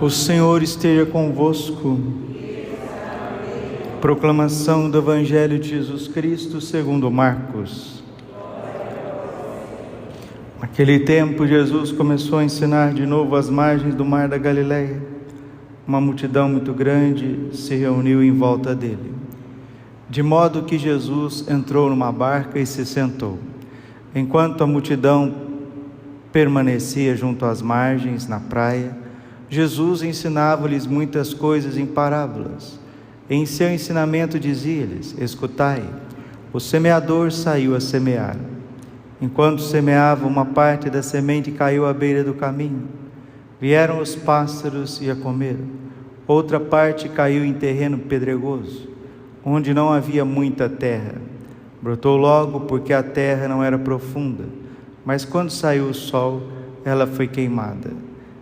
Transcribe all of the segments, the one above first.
O Senhor esteja convosco. Proclamação do Evangelho de Jesus Cristo segundo Marcos. Naquele tempo, Jesus começou a ensinar de novo às margens do mar da Galileia. Uma multidão muito grande se reuniu em volta dele, de modo que Jesus entrou numa barca e se sentou. Enquanto a multidão permanecia junto às margens, na praia, Jesus ensinava-lhes muitas coisas em parábolas. Em seu ensinamento dizia-lhes: escutai, o semeador saiu a semear. Enquanto semeava, uma parte da semente caiu à beira do caminho. Vieram os pássaros e a comeram. Outra parte caiu em terreno pedregoso, onde não havia muita terra. Brotou logo, porque a terra não era profunda, mas quando saiu o sol, ela foi queimada,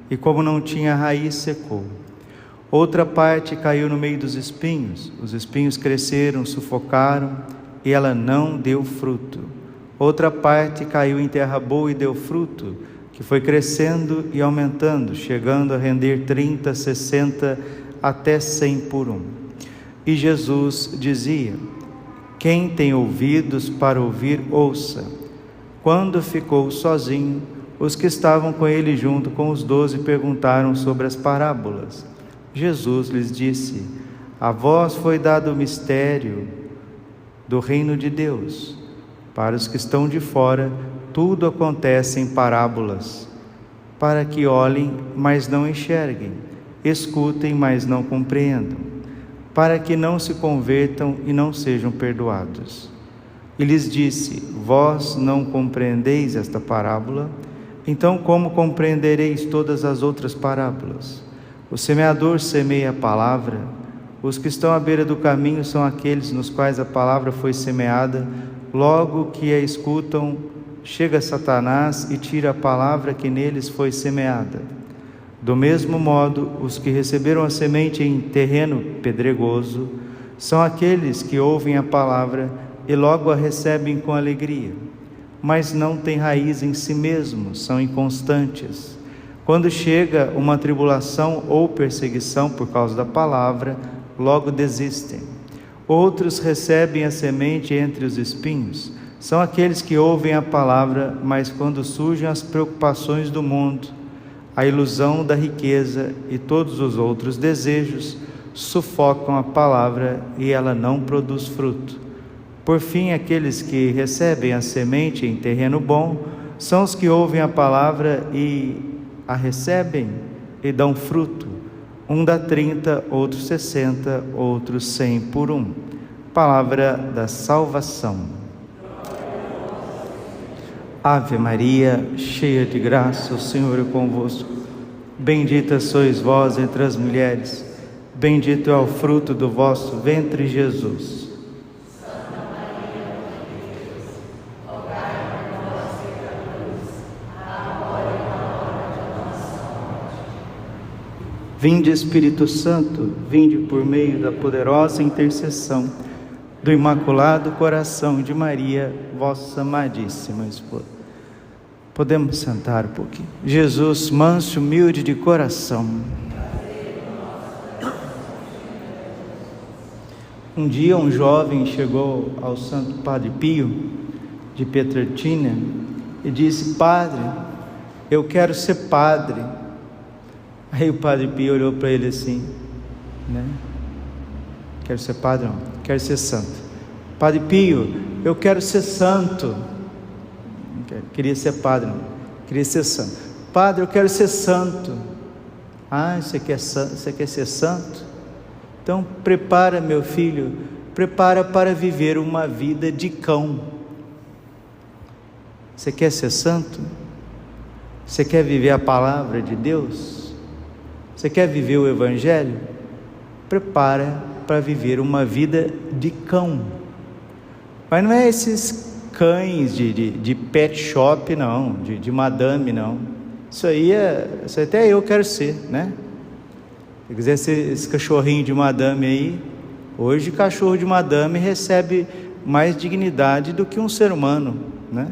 e como não tinha raiz, secou. Outra parte caiu no meio dos espinhos. Os espinhos cresceram, sufocaram, e ela não deu fruto. Outra parte caiu em terra boa e deu fruto, que foi crescendo e aumentando, chegando a render 30, 60, até 100 por um. E Jesus dizia: quem tem ouvidos para ouvir, ouça. Quando ficou sozinho, os que estavam com ele junto com os 12 perguntaram sobre as parábolas. Jesus lhes disse: a vós foi dado o mistério do reino de Deus. Para os que estão de fora, tudo acontece em parábolas, para que olhem, mas não enxerguem, escutem, mas não compreendam, para que não se convertam e não sejam perdoados. E lhes disse: vós não compreendeis esta parábola? Então como compreendereis todas as outras parábolas? O semeador semeia a palavra. Os que estão à beira do caminho são aqueles nos quais a palavra foi semeada. Logo que a escutam, chega Satanás e tira a palavra que neles foi semeada. Do mesmo modo, os que receberam a semente em terreno pedregoso são aqueles que ouvem a palavra e logo a recebem com alegria, mas não têm raiz em si mesmos, são inconstantes. Quando chega uma tribulação ou perseguição por causa da palavra, logo desistem. Outros recebem a semente entre os espinhos, são aqueles que ouvem a palavra, mas quando surgem as preocupações do mundo, a ilusão da riqueza e todos os outros desejos, sufocam a palavra e ela não produz fruto. Por fim, aqueles que recebem a semente em terreno bom são os que ouvem a palavra e a recebem e dão fruto. Um dá 30, outro 60, outro 100 por um. Palavra da salvação. Ave Maria, cheia de graça, o Senhor é convosco. Bendita sois vós entre as mulheres, bendito é o fruto do vosso ventre, Jesus. Vinde, Espírito Santo, vinde por meio da poderosa intercessão do Imaculado Coração de Maria, vossa amadíssima esposa. Podemos sentar um pouquinho. Jesus, manso e humilde de coração. Um dia um jovem chegou ao Santo Padre Pio de Pietrelcina e disse: padre, eu quero ser padre. Aí o Padre Pio olhou para ele assim, né? Quero ser padre? Não, quero ser santo. Padre Pio, eu quero ser santo. Não queria ser padre, não, queria ser santo. Padre, eu quero ser santo. Ah, você quer ser santo? Então prepara, meu filho, prepara para viver uma vida de cão. Você quer ser santo? Você quer viver a palavra de Deus? Você quer viver o Evangelho? Prepara para viver uma vida de cão. Mas não é esses cães de pet shop, não, de madame, não. Isso até eu quero ser, né? Se quiser ser esse cachorrinho de madame aí, hoje cachorro de madame recebe mais dignidade do que um ser humano, né?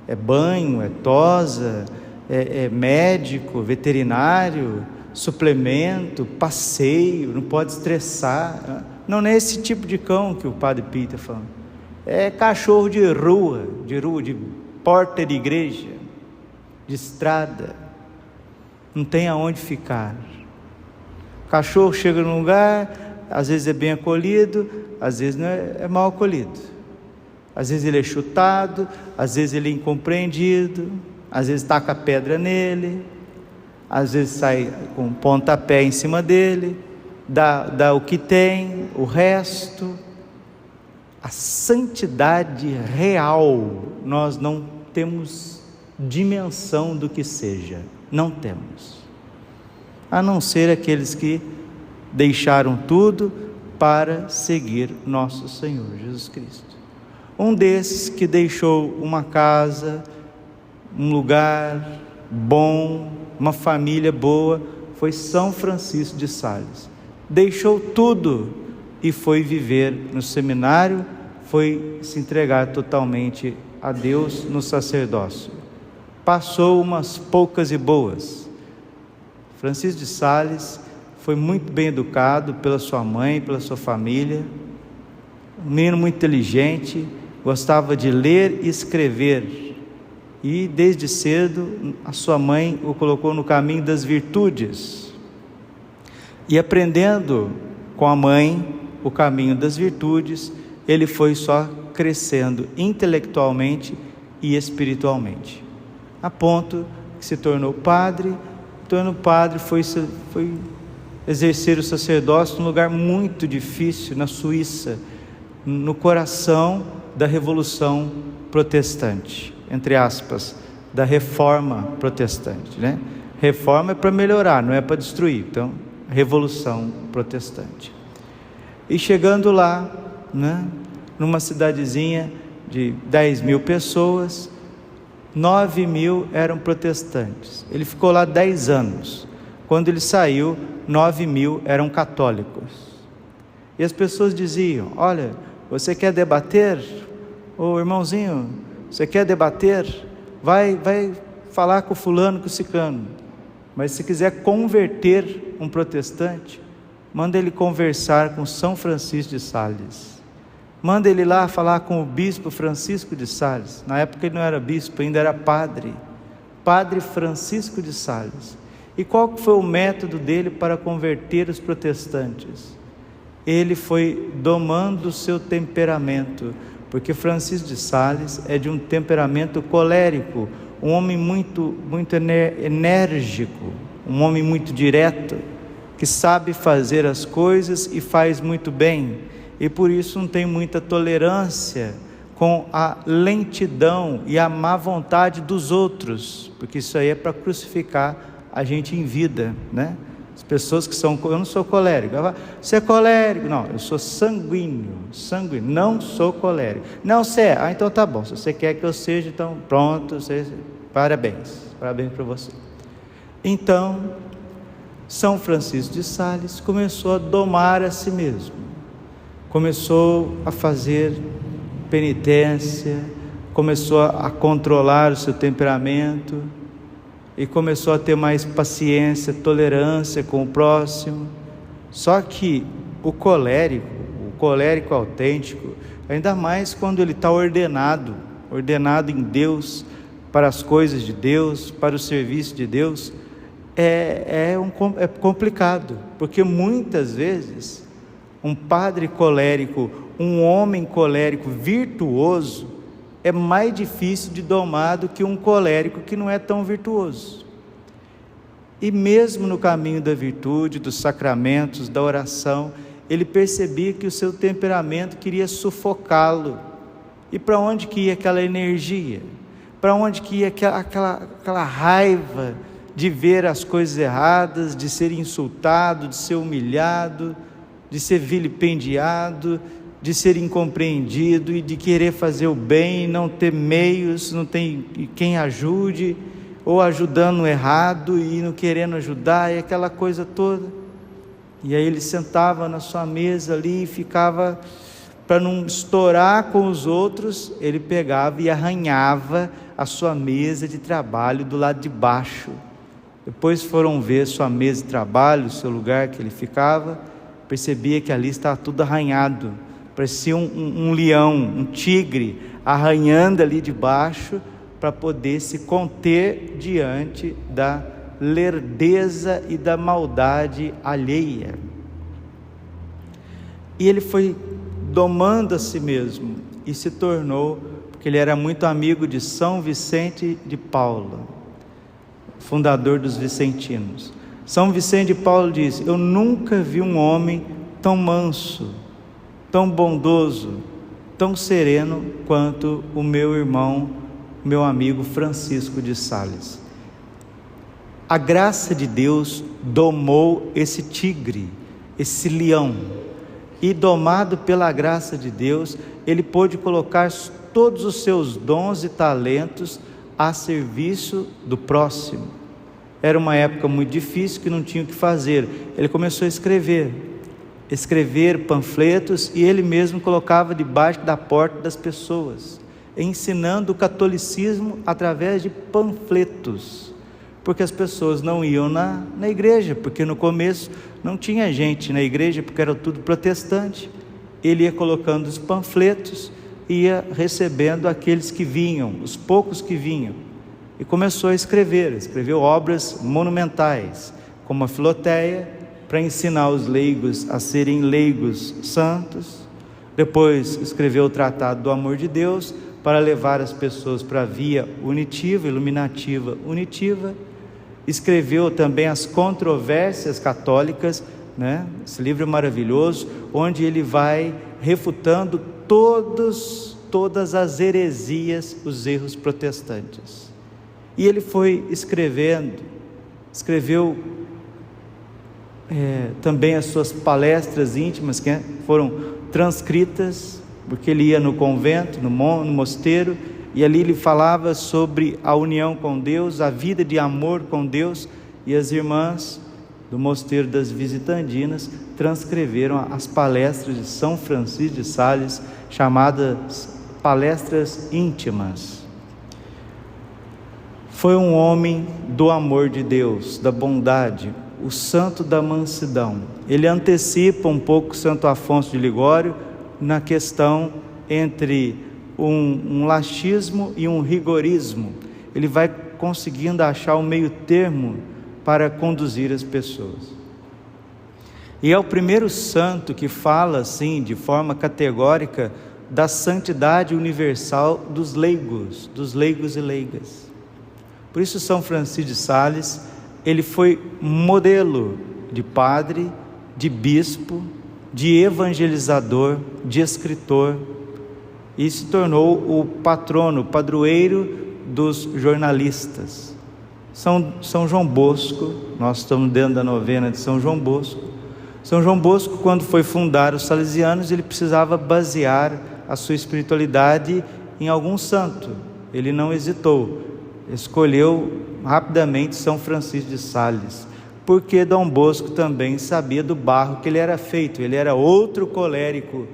É banho, é tosa, é médico, veterinário. suplemento, passeio, não pode estressar. Não é esse tipo de cão que o Padre Pio está falando. É cachorro de rua, de porta de igreja, de estrada. Não tem aonde ficar. O cachorro chega num lugar, às vezes é bem acolhido, às vezes não é mal acolhido. Às vezes ele é chutado, às vezes ele é incompreendido, às vezes taca pedra nele, às vezes sai com um pontapé em cima dele, dá o que tem, o resto. A santidade real, nós não temos dimensão do que seja, não temos, a não ser aqueles que deixaram tudo para seguir nosso Senhor Jesus Cristo. Um desses que deixou uma casa, um lugar bom, uma família boa, foi São Francisco de Sales. Deixou tudo e foi viver no seminário, foi se entregar totalmente a Deus no sacerdócio. Passou umas poucas e boas. Francisco de Sales foi muito bem educado pela sua mãe, pela sua família, um menino muito inteligente, gostava de ler e escrever, e desde cedo a sua mãe o colocou no caminho das virtudes, e aprendendo com a mãe o caminho das virtudes, ele foi só crescendo intelectualmente e espiritualmente, a ponto que se tornou padre. Tornando padre, foi exercer o sacerdócio num lugar muito difícil, na Suíça, no coração da Revolução Protestante, entre aspas, da Reforma Protestante, né? Reforma é para melhorar, não é para destruir. Então, Revolução Protestante. E chegando lá, né, numa cidadezinha de 10 mil pessoas, 9 mil eram protestantes. Ele ficou lá 10 anos. Quando ele saiu, 9 mil eram católicos. E as pessoas diziam: olha, você quer debater? Ô irmãozinho, você quer debater? Vai falar com o fulano, com o ciclano. Mas se quiser converter um protestante, manda ele conversar com São Francisco de Sales. Manda ele lá falar com o bispo Francisco de Sales. Na época ele não era bispo, ainda era padre. Padre Francisco de Sales. E qual foi o método dele para converter os protestantes? Ele foi domando o seu temperamento, porque Francisco de Sales é de um temperamento colérico, um homem muito enérgico, um homem muito direto, que sabe fazer as coisas e faz muito bem, e por isso não tem muita tolerância com a lentidão e a má vontade dos outros, porque isso aí é para crucificar a gente em vida, né? As pessoas que são, eu não sou colérico, você é colérico? Não, eu sou sanguíneo, não sou colérico. Não, você é? Então tá bom, se você quer que eu seja, então pronto, parabéns para você. Então, São Francisco de Sales começou a domar a si mesmo, começou a fazer penitência, começou a controlar o seu temperamento, e começou a ter mais paciência, tolerância com o próximo. Só que o colérico autêntico, ainda mais quando ele está ordenado em Deus, para as coisas de Deus, para o serviço de Deus, é complicado, porque muitas vezes um padre colérico, um homem colérico virtuoso, é mais difícil de domar do que um colérico que não é tão virtuoso. E mesmo no caminho da virtude, dos sacramentos, da oração, ele percebia que o seu temperamento queria sufocá-lo. E para onde que ia aquela energia? Para onde que ia aquela raiva de ver as coisas erradas, de ser insultado, de ser humilhado, de ser vilipendiado, de ser incompreendido e de querer fazer o bem e não ter meios, não tem quem ajude, ou ajudando errado e não querendo ajudar, e aquela coisa toda. E aí ele sentava na sua mesa ali e ficava, para não estourar com os outros, ele pegava e arranhava a sua mesa de trabalho do lado de baixo, Depois foram ver sua mesa de trabalho, o seu lugar que ele ficava, percebia que ali estava tudo arranhado, parecia um leão, um tigre, arranhando ali debaixo, para poder se conter diante da lerdeza e da maldade alheia. E ele foi domando a si mesmo e se tornou, porque ele era muito amigo de São Vicente de Paula, fundador dos vicentinos. São Vicente de Paulo disse: eu nunca vi um homem tão manso, tão bondoso, tão sereno quanto o meu irmão, meu amigo Francisco de Sales. A graça de Deus domou esse tigre, esse leão, e domado pela graça de Deus, ele pôde colocar todos os seus dons e talentos a serviço do próximo. Era uma época muito difícil, que não tinha o que fazer. Ele começou a escrever panfletos, e ele mesmo colocava debaixo da porta das pessoas, ensinando o catolicismo através de panfletos, porque as pessoas não iam na igreja, porque no começo não tinha gente na igreja, porque era tudo protestante. Ele ia colocando os panfletos, ia recebendo aqueles que vinham, os poucos que vinham, e começou a escreveu obras monumentais, como a Filoteia, para ensinar os leigos a serem leigos santos. Depois escreveu o Tratado do Amor de Deus, para levar as pessoas para a via unitiva, iluminativa unitiva. Escreveu também as Controvérsias Católicas, né? Esse livro é maravilhoso, onde ele vai refutando todas as heresias, os erros protestantes. E ele foi escreveu também as suas palestras íntimas, que foram transcritas, porque ele ia no convento, no mosteiro, e ali ele falava sobre a união com Deus, a vida de amor com Deus, e as irmãs do mosteiro das Visitandinas transcreveram as palestras de São Francisco de Sales, chamadas palestras íntimas. Foi um homem do amor de Deus, da bondade, o santo da mansidão. Ele antecipa um pouco Santo Afonso de Ligório na questão entre um laxismo e um rigorismo. Ele vai conseguindo achar o meio termo para conduzir as pessoas. E é o primeiro santo que fala assim, de forma categórica, da santidade universal dos leigos e leigas. Por isso São Francisco de Sales, ele foi modelo de padre, de bispo, de evangelizador, de escritor, e se tornou o patrono, o padroeiro dos jornalistas. São João Bosco, nós estamos dentro da novena de São João Bosco. São João Bosco, quando foi fundar os salesianos, ele precisava basear a sua espiritualidade em algum santo. Ele não hesitou, escolheu rapidamente São Francisco de Sales, porque Dom Bosco também sabia do barro que ele era feito. Ele era outro colérico,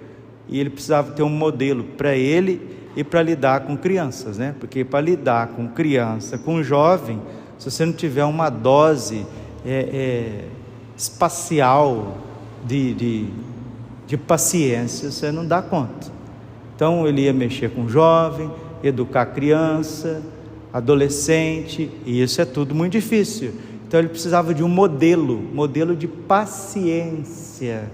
e ele precisava ter um modelo para ele e para lidar com crianças, né? Porque para lidar com criança, com jovem, se você não tiver uma dose espacial de paciência, você não dá conta. Então ele ia mexer com jovem, educar criança, adolescente, e isso é tudo muito difícil. Então ele precisava de um modelo de paciência,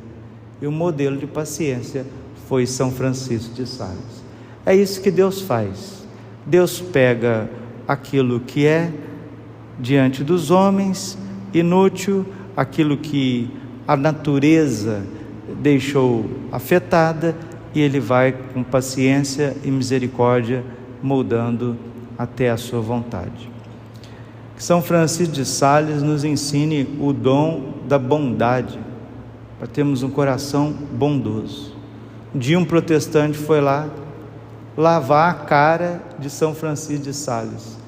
e o modelo de paciência foi São Francisco de Sales. É isso que Deus faz. Deus pega aquilo que é diante dos homens inútil, aquilo que a natureza deixou afetada, e ele vai com paciência e misericórdia moldando até a sua vontade. Que São Francisco de Sales nos ensine o dom da bondade, para termos um coração bondoso. Um dia um protestante foi lá lavar a cara de São Francisco de Sales.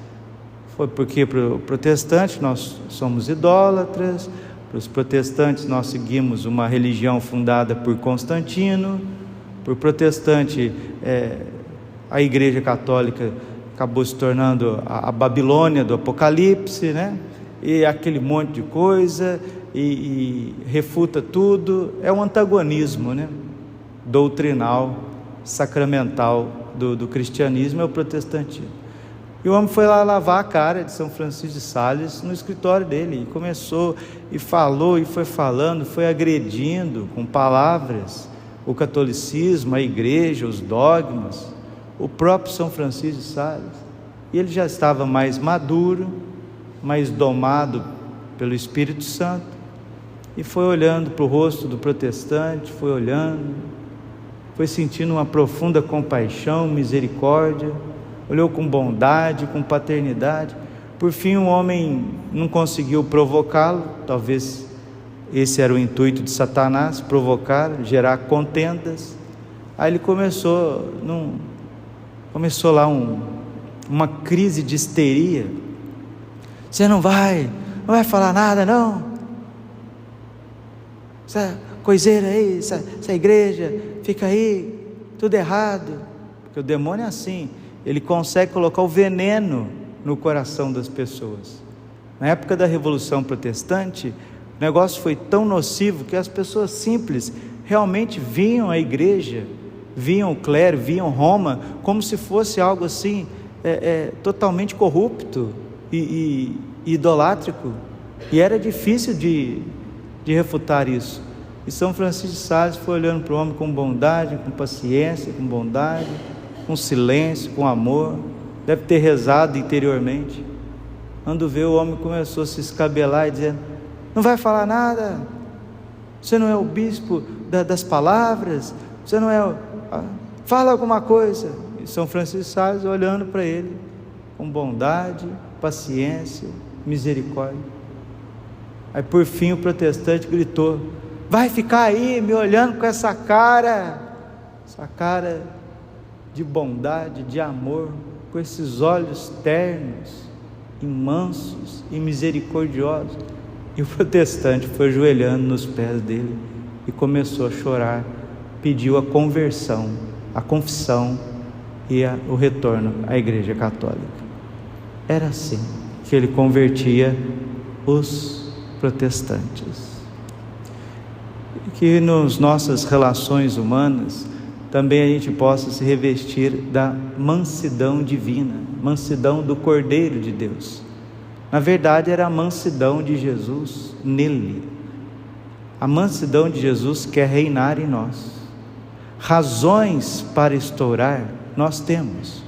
Foi porque para o protestante nós somos idólatras, para os protestantes nós seguimos uma religião fundada por Constantino, para o protestante a Igreja Católica acabou se tornando a Babilônia do Apocalipse, né? e aquele monte de coisa, e refuta tudo. É um antagonismo, né? Doutrinal, sacramental do cristianismo, é o protestantismo. E o homem foi lá lavar a cara de São Francisco de Sales no escritório dele, e começou, e falou, e foi falando, foi agredindo com palavras o catolicismo, a igreja, os dogmas, o próprio São Francisco de Sales. E ele já estava mais maduro, mais domado pelo Espírito Santo, e foi olhando para o rosto do protestante, foi olhando, foi sentindo uma profunda compaixão, misericórdia, olhou com bondade, com paternidade. Por fim, o homem não conseguiu provocá-lo, talvez esse era o intuito de Satanás, provocar, gerar contendas. Aí ele começou lá uma crise de histeria. Você não vai falar nada não? Essa coiseira aí, essa igreja, fica aí, tudo errado. Porque o demônio é assim, ele consegue colocar o veneno no coração das pessoas. Na época da Revolução Protestante, o negócio foi tão nocivo que as pessoas simples realmente viam a igreja, viam o clero, viam Roma como se fosse algo assim, totalmente corrupto e idolátrico, e era difícil de refutar isso. E São Francisco de Sales foi olhando para o homem com bondade, com paciência, com bondade, com silêncio, com amor. Deve ter rezado interiormente. Quando vê, o homem começou a se escabelar e dizendo: não vai falar nada, você não é o bispo das palavras, você não é fala alguma coisa. E São Francisco de Sales olhando para ele com bondade, paciência, misericórdia. Aí por fim o protestante gritou: vai ficar aí me olhando com essa cara de bondade, de amor, com esses olhos ternos e mansos e misericordiosos? E o protestante foi ajoelhando nos pés dele e começou a chorar, pediu a conversão, a confissão e o retorno à Igreja Católica. Era assim que ele convertia os protestantes. Que nas nossas relações humanas também a gente possa se revestir da mansidão divina, mansidão do Cordeiro de Deus. Na verdade era a mansidão de Jesus nele. A mansidão de Jesus quer reinar em nós. Razões para estourar nós temos.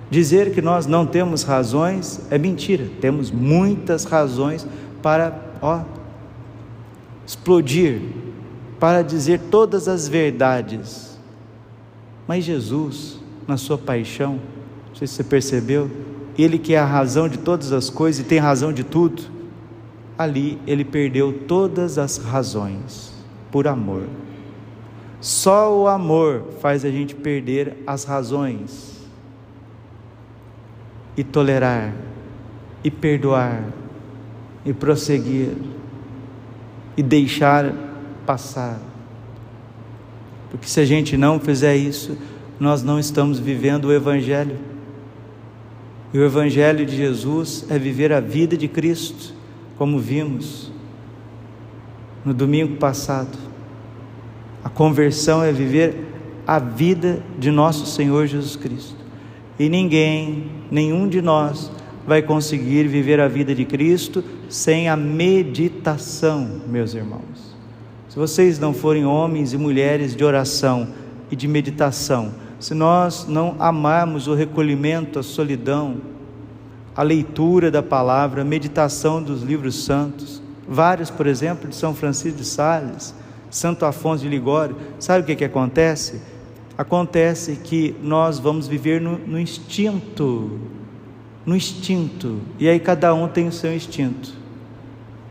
Dizer que nós não temos razões é mentira. Temos muitas razões para explodir, para dizer todas as verdades. Mas Jesus, na sua paixão, não sei se você percebeu, ele que é a razão de todas as coisas e tem razão de tudo, ali ele perdeu todas as razões por amor. Só o amor faz a gente perder as razões e tolerar e perdoar e prosseguir e deixar passar. Porque se a gente não fizer isso, nós não estamos vivendo o Evangelho. E o Evangelho de Jesus é viver a vida de Cristo, como vimos no domingo passado. A conversão é viver a vida de nosso Senhor Jesus Cristo. E nenhum de nós vai conseguir viver a vida de Cristo sem a meditação, meus irmãos. Se vocês não forem homens e mulheres de oração e de meditação, se nós não amarmos o recolhimento, a solidão, a leitura da palavra, a meditação dos livros santos, vários, por exemplo, de São Francisco de Sales, Santo Afonso de Ligório, sabe o que acontece? Acontece que nós vamos viver no instinto, e aí cada um tem o seu instinto.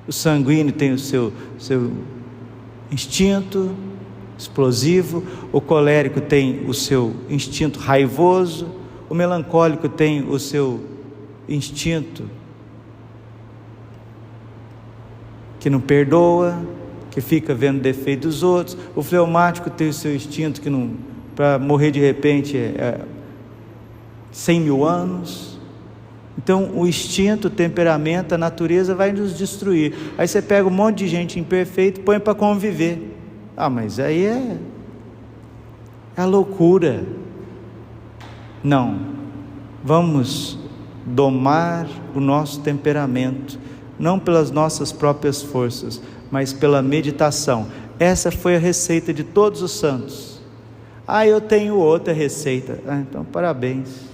O sanguíneo tem o seu instinto explosivo, o colérico tem o seu instinto raivoso, o melancólico tem o seu instinto que não perdoa, que fica vendo defeito dos outros. O fleumático tem o seu instinto que não, para morrer de repente 100 mil anos. Então o instinto, o temperamento, a natureza vai nos destruir. Aí você pega um monte de gente imperfeita e põe para conviver. Mas aí é a loucura. Não, vamos domar o nosso temperamento, não pelas nossas próprias forças, mas pela meditação. Essa foi a receita de todos os santos. Eu tenho outra receita. Então parabéns.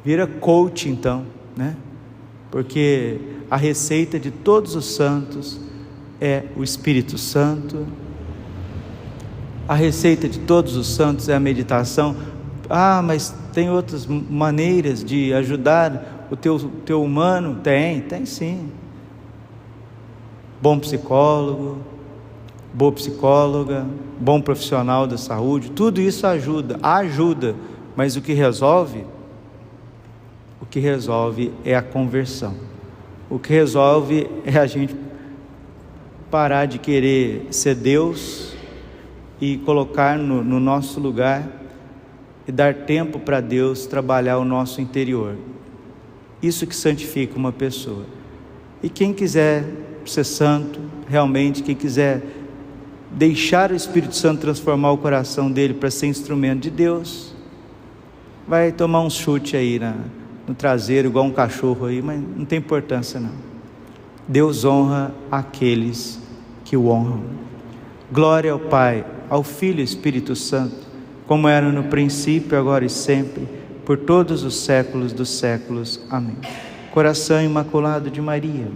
Vira coach então, né? Porque a receita de todos os santos é o Espírito Santo. A receita de todos os santos é a meditação. Mas tem outras maneiras de ajudar o teu humano? Tem sim. Bom psicólogo, boa psicóloga, bom profissional da saúde, tudo isso ajuda, mas o que resolve é a conversão. O que resolve é a gente parar de querer ser Deus e colocar no nosso lugar e dar tempo para Deus trabalhar o nosso interior. Isso que santifica uma pessoa. E quem quiser ser santo, realmente, quem quiser deixar o Espírito Santo transformar o coração dele para ser instrumento de Deus, vai tomar um chute aí no traseiro, igual um cachorro aí, mas não tem importância não. Deus honra aqueles que o honram. Glória ao Pai, ao Filho e ao Espírito Santo, como era no princípio, agora e sempre, por todos os séculos dos séculos. Amém. Coração Imaculado de Maria,